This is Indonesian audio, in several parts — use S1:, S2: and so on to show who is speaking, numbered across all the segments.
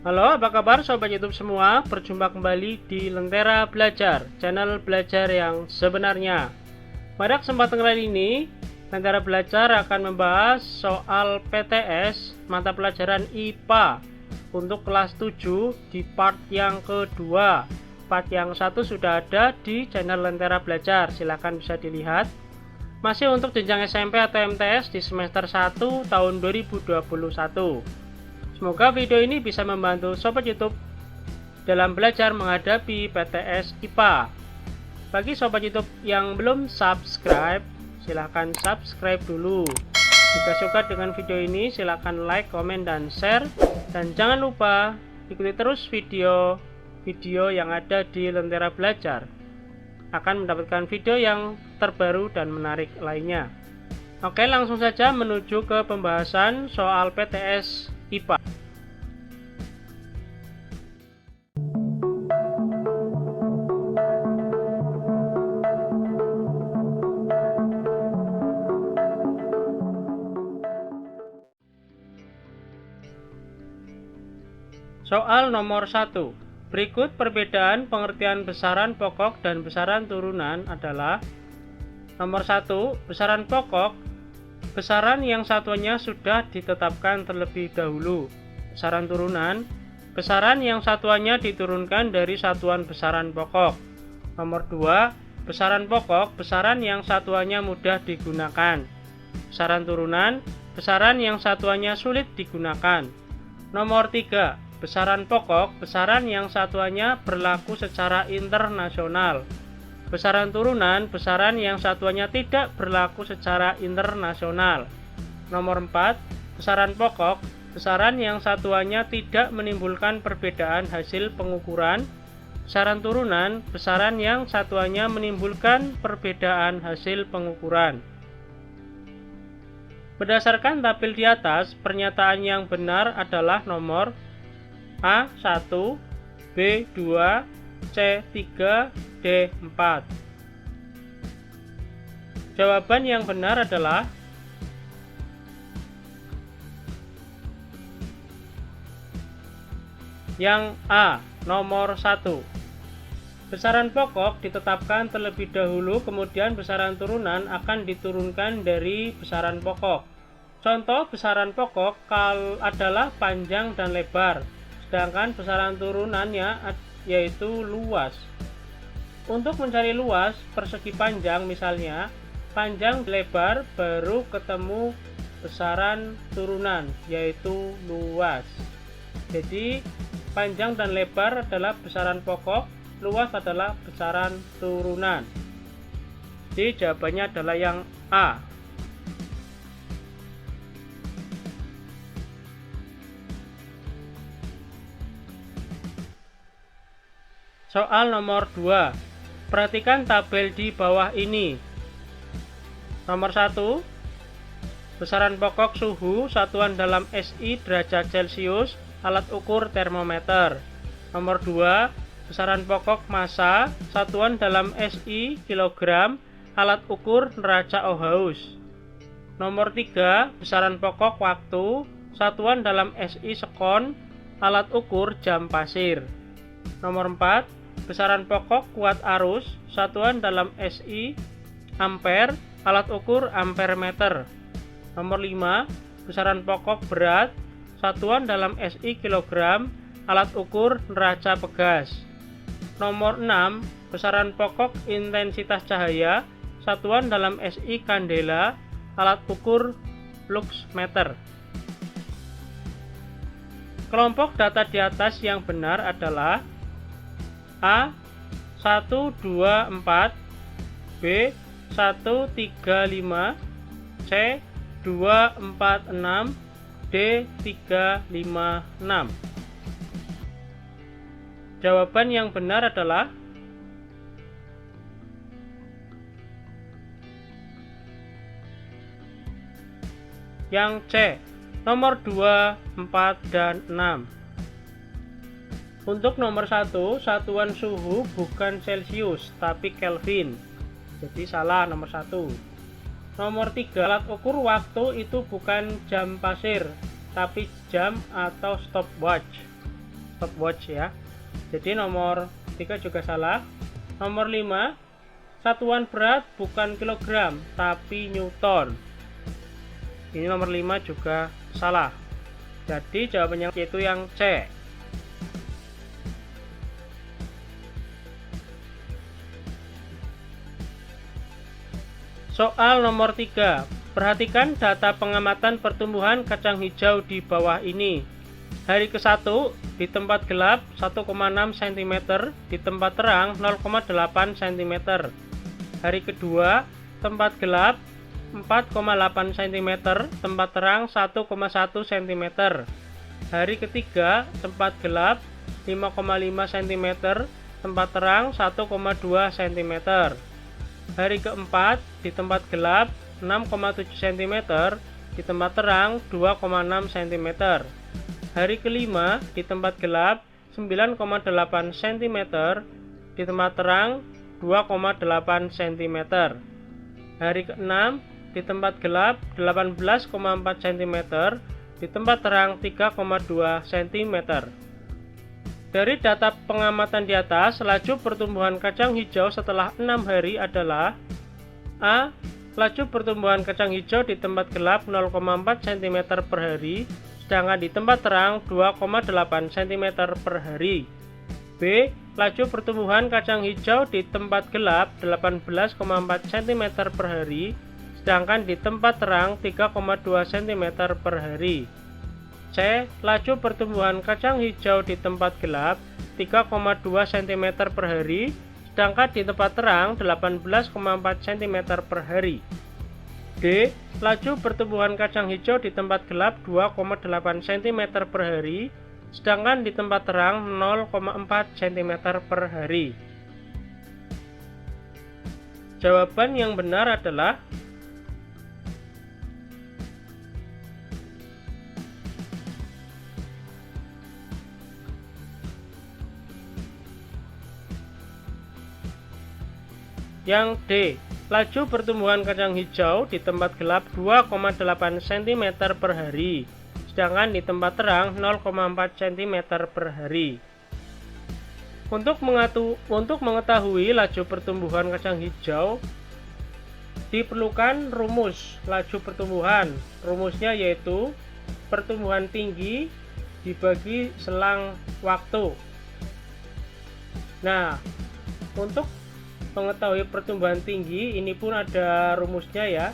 S1: Halo, apa kabar Sobat YouTube semua? Berjumpa kembali di Lentera Belajar, channel belajar yang sebenarnya. Pada kesempatan kali ini, Lentera Belajar akan membahas soal PTS mata pelajaran IPA untuk kelas 7 di part yang kedua. Part yang satu sudah ada di channel Lentera Belajar, silahkan bisa dilihat. Masih untuk jenjang SMP atau MTS di semester 1 tahun 2021. Semoga video ini bisa membantu Sobat YouTube dalam belajar menghadapi PTS IPA. Bagi Sobat YouTube yang belum subscribe, silahkan subscribe dulu. Jika suka dengan video ini, silahkan like, komen, dan share. Dan jangan lupa ikuti terus video yang ada di Lentera Belajar. Akan mendapatkan video yang terbaru dan menarik lainnya. Oke, langsung saja menuju ke pembahasan soal PTS IPA. Soal nomor 1. Berikut perbedaan pengertian besaran pokok dan besaran turunan adalah: nomor 1. Besaran pokok, besaran yang satuannya sudah ditetapkan terlebih dahulu. Besaran turunan, besaran yang satuannya diturunkan dari satuan besaran pokok. Nomor 2. Besaran pokok, besaran yang satuannya mudah digunakan. Besaran turunan, besaran yang satuannya sulit digunakan. Nomor 3. Besaran pokok, besaran yang satuannya berlaku secara internasional. Besaran turunan, besaran yang satuannya tidak berlaku secara internasional. Nomor 4. Besaran pokok, besaran yang satuannya tidak menimbulkan perbedaan hasil pengukuran. Besaran turunan, besaran yang satuannya menimbulkan perbedaan hasil pengukuran. Berdasarkan tabel di atas, pernyataan yang benar adalah nomor A1, B2, C3, D4. Jawaban yang benar adalah yang A, nomor 1. Besaran pokok ditetapkan terlebih dahulu, kemudian besaran turunan akan diturunkan dari besaran pokok. Contoh besaran pokok adalah panjang dan lebar, sedangkan besaran turunannya yaitu luas. Untuk mencari luas persegi panjang, misalnya panjang lebar, baru ketemu besaran turunan yaitu luas. Jadi panjang dan lebar adalah besaran pokok, luas adalah besaran turunan. Jadi jawabannya adalah yang A. Soal nomor 2. Perhatikan tabel di bawah ini. Nomor 1. Besaran pokok suhu, satuan dalam SI derajat Celcius, alat ukur termometer. Nomor 2. Besaran pokok massa, satuan dalam SI kilogram, alat ukur neraca Ohaus. Nomor 3. Besaran pokok waktu, satuan dalam SI sekon, alat ukur jam pasir. Nomor 4. Besaran pokok kuat arus, satuan dalam SI ampere, alat ukur ampere meter. Nomor 5. Besaran pokok berat, satuan dalam SI kilogram, alat ukur neraca pegas. Nomor 6. Besaran pokok intensitas cahaya, satuan dalam SI kandela, alat ukur lux meter. Kelompok data di atas yang benar adalah A 124, B 135, C 246, D 356. Jawaban yang benar adalah yang C, nomor 2, 4, dan 6. Untuk nomor 1, satuan suhu bukan Celcius tapi Kelvin. Jadi salah nomor 1. Nomor 3, alat ukur waktu itu bukan jam pasir tapi jam atau stopwatch. stopwatch ya. Jadi nomor 3 juga salah. Nomor 5, satuan berat bukan kilogram tapi newton. Ini nomor 5 juga salah. Jadi jawabannya yaitu yang C. Soal nomor 3. Perhatikan data pengamatan pertumbuhan kacang hijau di bawah ini. Hari ke-1 di tempat gelap 1,6 cm, di tempat terang 0,8 cm. Hari kedua tempat gelap 4,8 cm, tempat terang 1,1 cm. Hari ketiga tempat gelap 5,5 cm, tempat terang 1,2 cm. Hari keempat di tempat gelap 6,7 cm, di tempat terang 2,6 cm. Hari kelima di tempat gelap 9,8 cm, di tempat terang 2,8 cm. Hari keenam di tempat gelap 18,4 cm, di tempat terang 3,2 cm. Dari data pengamatan di atas, laju pertumbuhan kacang hijau setelah 6 hari adalah: A. Laju pertumbuhan kacang hijau di tempat gelap 0,4 cm per hari, sedangkan di tempat terang 2,8 cm per hari. B. Laju pertumbuhan kacang hijau di tempat gelap 18,4 cm per hari, sedangkan di tempat terang 3,2 cm per hari. C. Laju pertumbuhan kacang hijau di tempat gelap 3,2 cm per hari, sedangkan di tempat terang 18,4 cm per hari. D. Laju pertumbuhan kacang hijau di tempat gelap 2,8 cm per hari, sedangkan di tempat terang 0,4 cm per hari. Jawaban yang benar adalah yang D. Laju pertumbuhan kacang hijau di tempat gelap 2,8 cm per hari, sedangkan di tempat terang 0,4 cm per hari. Untuk mengetahui laju pertumbuhan kacang hijau, diperlukan rumus laju pertumbuhan. Rumusnya yaitu pertumbuhan tinggi dibagi selang waktu. Nah, untuk mengetahui pertumbuhan tinggi ini pun ada rumusnya ya.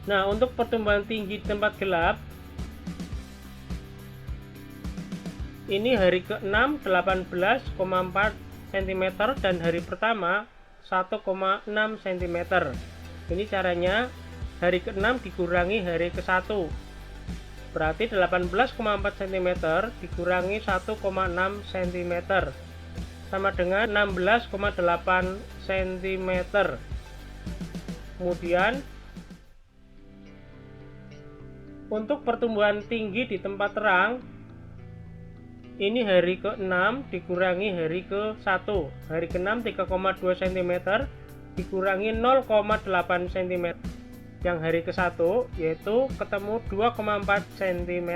S1: Nah, untuk pertumbuhan tinggi di tempat gelap ini hari ke-6 18,4 cm dan hari pertama 1,6 cm. Ini caranya hari ke-6 dikurangi hari ke-1. Berarti 18,4 cm dikurangi 1,6 cm sama dengan 16,8 cm. Kemudian untuk pertumbuhan tinggi di tempat terang ini hari ke-6 dikurangi hari ke-1. Hari ke-6 3,2 cm dikurangi 0,8 cm. Yang hari ke-1 yaitu ketemu 2,4 cm.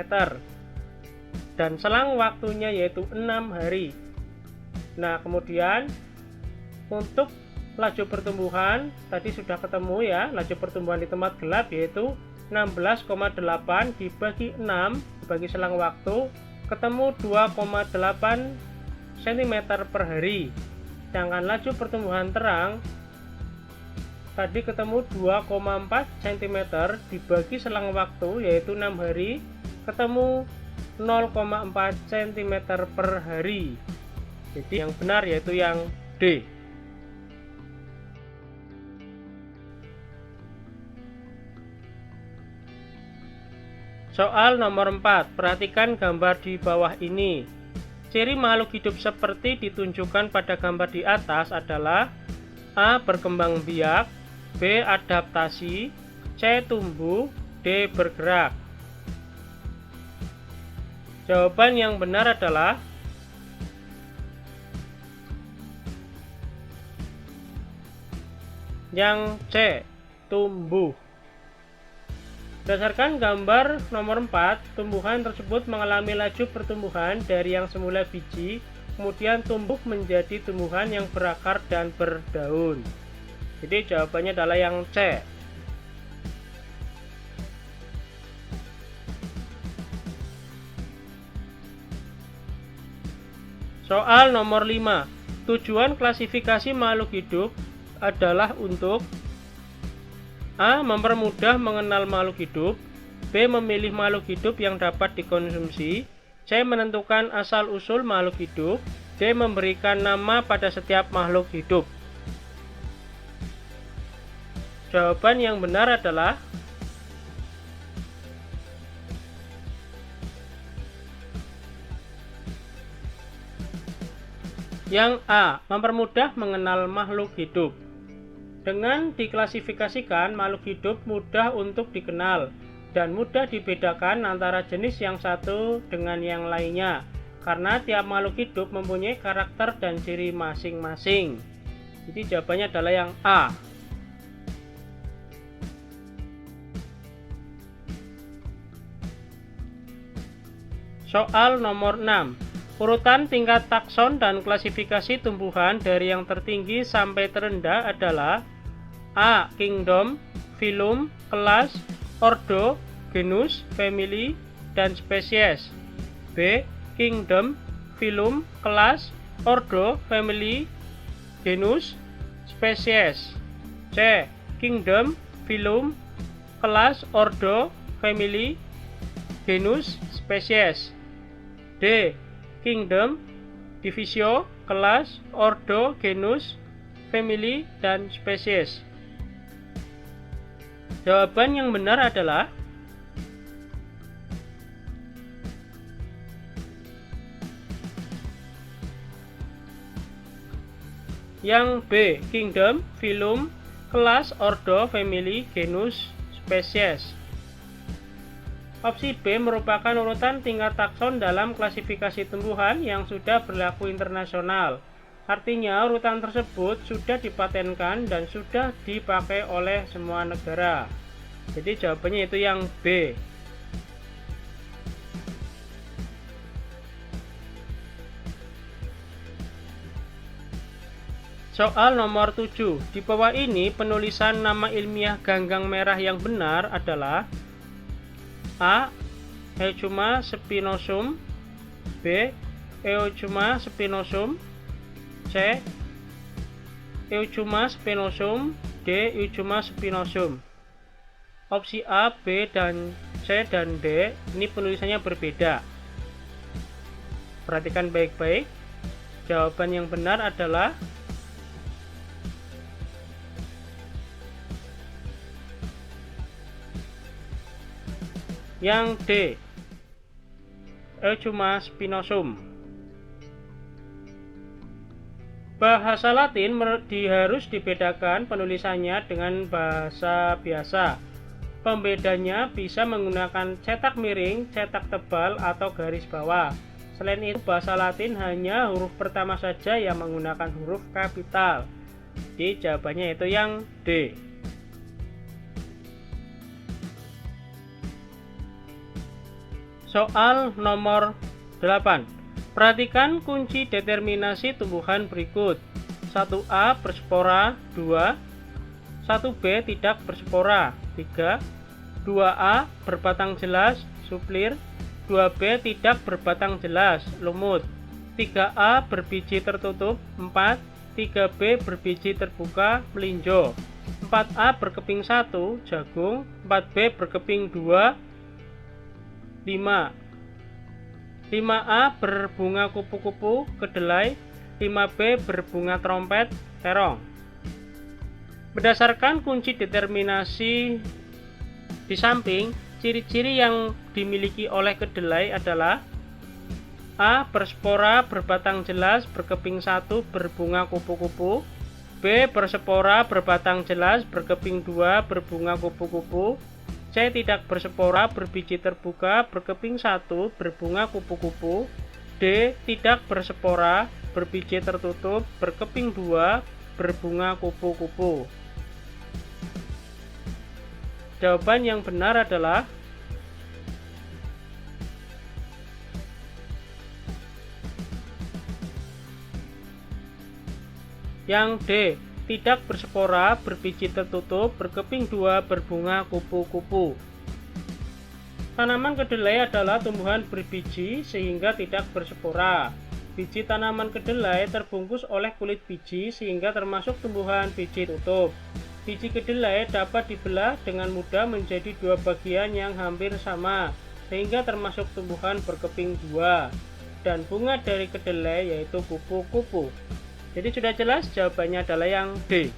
S1: Dan selang waktunya yaitu 6 hari. Nah, kemudian untuk laju pertumbuhan tadi sudah ketemu ya, laju pertumbuhan di tempat gelap yaitu 16,8 dibagi 6 dibagi selang waktu ketemu 2,8 cm per hari. Sedangkan laju pertumbuhan terang tadi ketemu 2,4 cm dibagi selang waktu yaitu 6 hari ketemu 0,4 cm per hari. Jadi yang benar yaitu yang D. Soal nomor 4. Perhatikan gambar di bawah ini. Ciri makhluk hidup seperti ditunjukkan pada gambar di atas adalah: A. Berkembang biak, B. Adaptasi, C. Tumbuh, D. Bergerak. Jawaban yang benar adalah yang C. Tumbuh. Berdasarkan gambar nomor 4, tumbuhan tersebut mengalami laju pertumbuhan dari yang semula biji, kemudian tumbuh menjadi tumbuhan yang berakar dan berdaun. Jadi jawabannya adalah yang C. Soal nomor 5. Tujuan klasifikasi makhluk hidup adalah untuk A. Mempermudah mengenal makhluk hidup. B. Memilih makhluk hidup yang dapat dikonsumsi. C. Menentukan asal-usul makhluk hidup. D. Memberikan nama pada setiap makhluk hidup. Jawaban yang benar adalah yang A. Mempermudah mengenal makhluk hidup. Dengan diklasifikasikan, makhluk hidup mudah untuk dikenal dan mudah dibedakan antara jenis yang satu dengan yang lainnya, karena tiap makhluk hidup mempunyai karakter dan ciri masing-masing. Jadi jawabannya adalah yang A. Soal nomor 6. Urutan tingkat takson dan klasifikasi tumbuhan dari yang tertinggi sampai terendah adalah A. Kingdom, Phylum, kelas, Ordo, genus, family, dan spesies. B. Kingdom, Phylum, kelas, Ordo, family, genus, spesies. C. Kingdom, Phylum, kelas, Ordo, family, genus, spesies. D. Kingdom, divisio, kelas, ordo, genus, family, dan spesies. Jawaban yang benar adalah yang B. Kingdom, Phylum, kelas, ordo, family, genus, spesies. Opsi B merupakan urutan tingkat takson dalam klasifikasi tumbuhan yang sudah berlaku internasional. Artinya, urutan tersebut sudah dipatenkan dan sudah dipakai oleh semua negara. Jadi jawabannya itu yang B. Soal nomor 7. Di bawah ini penulisan nama ilmiah ganggang merah yang benar adalah A. Euchuma spinosum. B. Euchuma spinosum. C. Euchuma spinosum. D. Euchuma spinosum. Opsi A, B, dan C, dan D ini penulisannya berbeda. Perhatikan baik-baik. Jawaban yang benar adalah yang D. Euchuma spinosum. Bahasa Latin harus dibedakan penulisannya dengan bahasa biasa. Pembedanya bisa menggunakan cetak miring, cetak tebal, atau garis bawah. Selain itu, bahasa Latin hanya huruf pertama saja yang menggunakan huruf kapital. Jadi jawabannya itu yang D. Soal nomor 8. Perhatikan kunci determinasi tumbuhan berikut. 1A berspora, 2. 1B tidak berspora, 3. 2A berbatang jelas, suplir. 2B tidak berbatang jelas, lumut. 3A berbiji tertutup, 4. 3B berbiji terbuka, melinjo. 4A berkeping 1, jagung. 4B berkeping 2, 5. 5A berbunga kupu-kupu, kedelai. 5B berbunga trompet, terong. Berdasarkan kunci determinasi di samping, ciri-ciri yang dimiliki oleh kedelai adalah A. Berspora, berbatang jelas, berkeping 1, berbunga kupu-kupu. B. Berspora, berbatang jelas, berkeping 2, berbunga kupu-kupu. C. Tidak berspora, berbiji terbuka, berkeping 1, berbunga kupu-kupu. D. Tidak berspora, berbiji tertutup, berkeping 2, berbunga kupu-kupu. Jawaban yang benar adalah yang D. Tidak berspora, berbiji tertutup, berkeping dua, berbunga kupu-kupu. Tanaman kedelai adalah tumbuhan berbiji sehingga tidak berspora. Biji tanaman kedelai terbungkus oleh kulit biji sehingga termasuk tumbuhan biji tutup. Biji kedelai dapat dibelah dengan mudah menjadi dua bagian yang hampir sama sehingga termasuk tumbuhan berkeping dua. Dan bunga dari kedelai yaitu kupu-kupu. Jadi sudah jelas jawabannya adalah yang D.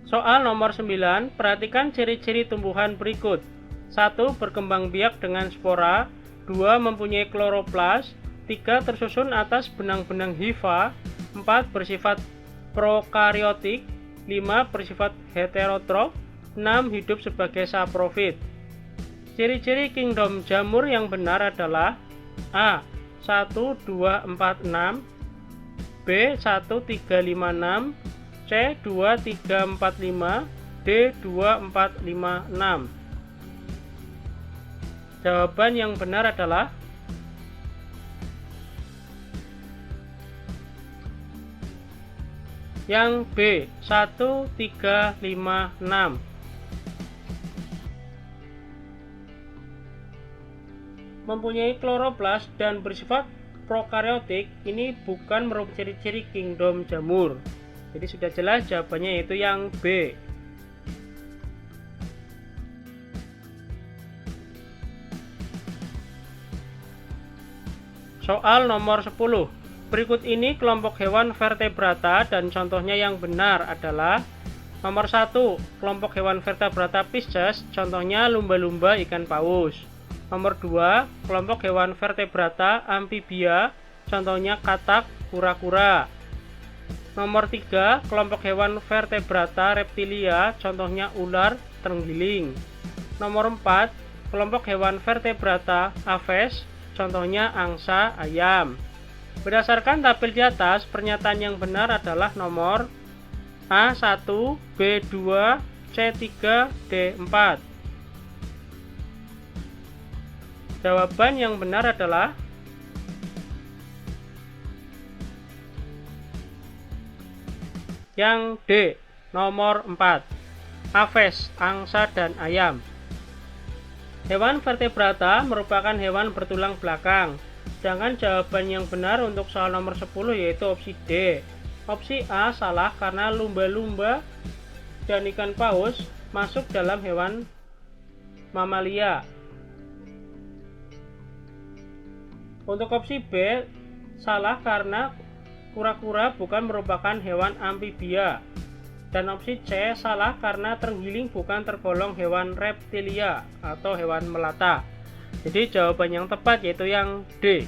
S1: Soal nomor 9, perhatikan ciri-ciri tumbuhan berikut. 1. Berkembang biak dengan spora. 2. Mempunyai kloroplas. 3. Tersusun atas benang-benang hifa. 4. Bersifat prokariotik. 5. Bersifat heterotrof. 6. Hidup sebagai saprofit. Ciri-ciri kingdom jamur yang benar adalah A. 1, 2, 4, 6. B. 1, 3, 5, 6. C. 2, 3, 4, 5. D. 2, 4, 5, 6. Jawaban yang benar adalah yang B. 1, 3, 5, 6. Mempunyai kloroplas dan bersifat prokariotik, ini bukan merupakan ciri-ciri kingdom jamur. Jadi sudah jelas jawabannya yaitu yang B. Soal nomor 10. Berikut ini kelompok hewan vertebrata dan contohnya yang benar adalah nomor 1. Kelompok hewan vertebrata Pisces, contohnya lumba-lumba, ikan paus. Nomor 2. Kelompok hewan vertebrata amfibia, contohnya katak, kura-kura. Nomor 3. Kelompok hewan vertebrata reptilia, contohnya ular, terenggiling. Nomor 4. Kelompok hewan vertebrata aves, contohnya angsa, ayam. Berdasarkan tabel di atas, pernyataan yang benar adalah nomor A1, B2, C3, D4. Jawaban yang benar adalah yang D, nomor 4. Aves, angsa, dan ayam. Hewan vertebrata merupakan hewan bertulang belakang. Sedangkan jawaban yang benar untuk soal nomor 10 yaitu opsi D. Opsi A salah karena lumba-lumba dan ikan paus masuk dalam hewan mamalia. Untuk opsi B salah karena kura-kura bukan merupakan hewan amfibia. Dan opsi C salah karena terenggiling bukan tergolong hewan reptilia atau hewan melata. Jadi jawaban yang tepat yaitu yang D.